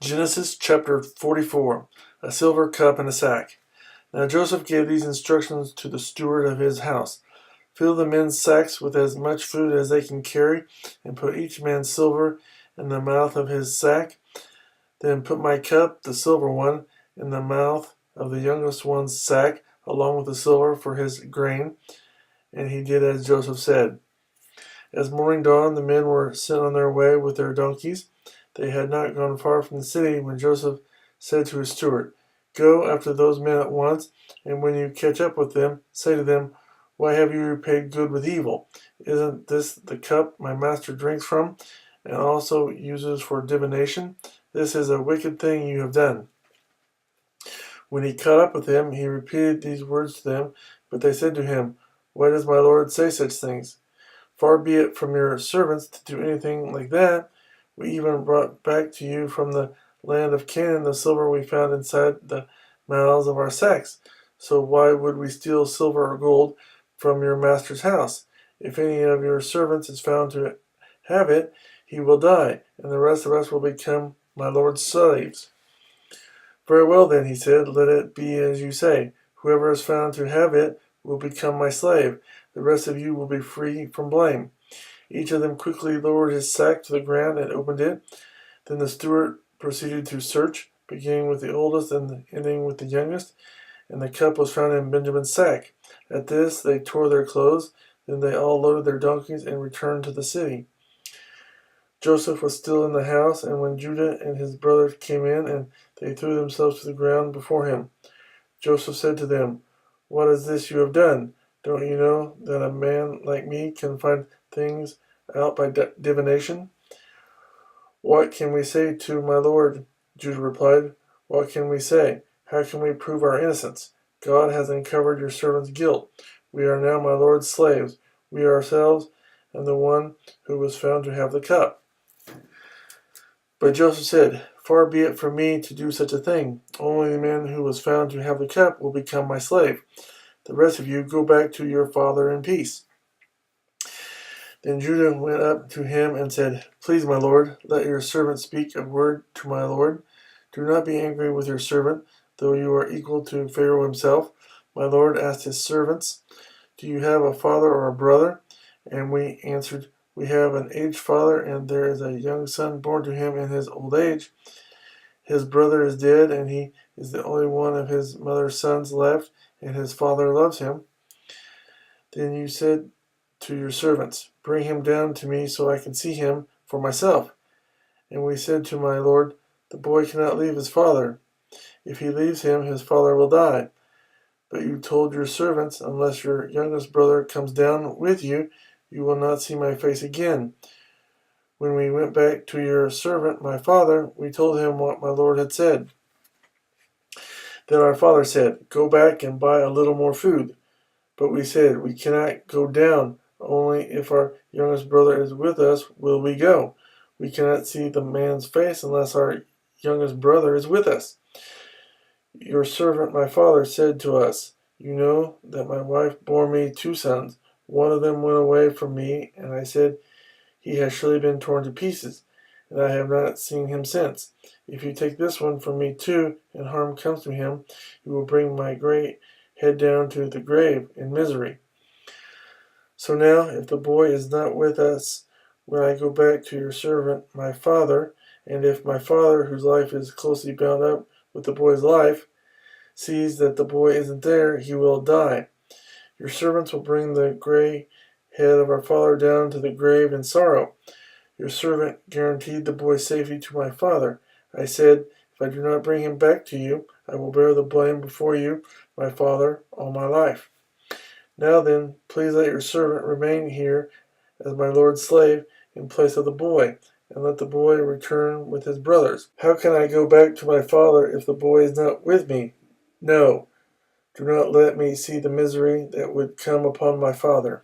Genesis chapter 44. A silver cup and a sack. Now Joseph gave these instructions to the steward of his house. Fill the men's sacks with as much food as they can carry, and put each man's silver in the mouth of his sack. Then put my cup, the silver one, in the mouth of the youngest one's sack, along with the silver for his grain. And he did as Joseph said. As morning dawned, the men were sent on their way with their donkeys. They had not gone far from the city when Joseph said to his steward, "Go after those men at once, and when you catch up with them, say to them, 'Why have you repaid good with evil? Isn't this the cup my master drinks from, and also uses for divination? This is a wicked thing you have done.'" When he caught up with them, he repeated these words to them, but they said to him, "Why does my lord say such things? Far be it from your servants to do anything like that. We even brought back to you from the land of Canaan the silver we found inside the mouths of our sacks. So why would we steal silver or gold from your master's house? If any of your servants is found to have it, he will die, and the rest of us will become my lord's slaves." "Very well then," he said, "let it be as you say. Whoever is found to have it will become my slave. The rest of you will be free from blame." Each of them quickly lowered his sack to the ground and opened it. Then the steward proceeded to search, beginning with the oldest and ending with the youngest, and the cup was found in Benjamin's sack. At this they tore their clothes. Then they all loaded their donkeys and returned to the city. Joseph was still in the house, and when Judah and his brothers came in, and they threw themselves to the ground before him, Joseph said to them, "What is this you have done? Don't you know that a man like me can find things out by divination?" "What can we say to my lord?" Judah replied. "What can we say? How can we prove our innocence? God has uncovered your servant's guilt. We are now my lord's slaves, we ourselves, and the one who was found to have the cup." But Joseph said, "Far be it from me to do such a thing. Only the man who was found to have the cup will become my slave. The rest of you go back to your father in peace." Then Judah went up to him and said, "Please, my lord, let your servant speak a word to my lord. Do not be angry with your servant, though you are equal to Pharaoh himself." My lord asked his servants, "Do you have a father or a brother?" And we answered, "We have an aged father, and there is a young son born to him in his old age. His brother is dead, and he is the only one of his mother's sons left, and his father loves him." Then you said to your servants, "Bring him down to me so I can see him for myself." And we said to my lord, "The boy cannot leave his father. If he leaves him, his father will die." But you told your servants, "Unless your youngest brother comes down with you, you will not see my face again." When we went back to your servant, my father, we told him what my lord had said. Then our father said, "Go back and buy a little more food." But we said, "We cannot go down. Only if our youngest brother is with us will we go. We cannot see the man's face unless our youngest brother is with us." Your servant, my father, said to us, "You know that my wife bore me 2 sons. One of them went away from me, and I said, 'He has surely been torn to pieces,' and I have not seen him since. If you take this one from me too, and harm comes to him, you will bring my great head down to the grave in misery. So now, if the boy is not with us when I go back to your servant, my father, and if my father, whose life is closely bound up with the boy's life, sees that the boy isn't there, he will die. Your servants will bring the gray head of our father down to the grave in sorrow." Your servant guaranteed the boy's safety to my father. I said, "If I do not bring him back to you, I will bear the blame before you, my father, all my life. Now then, please let your servant remain here as my lord's slave in place of the boy, and let the boy return with his brothers." "How can I go back to my father if the boy is not with me? No, do not let me see the misery that would come upon my father."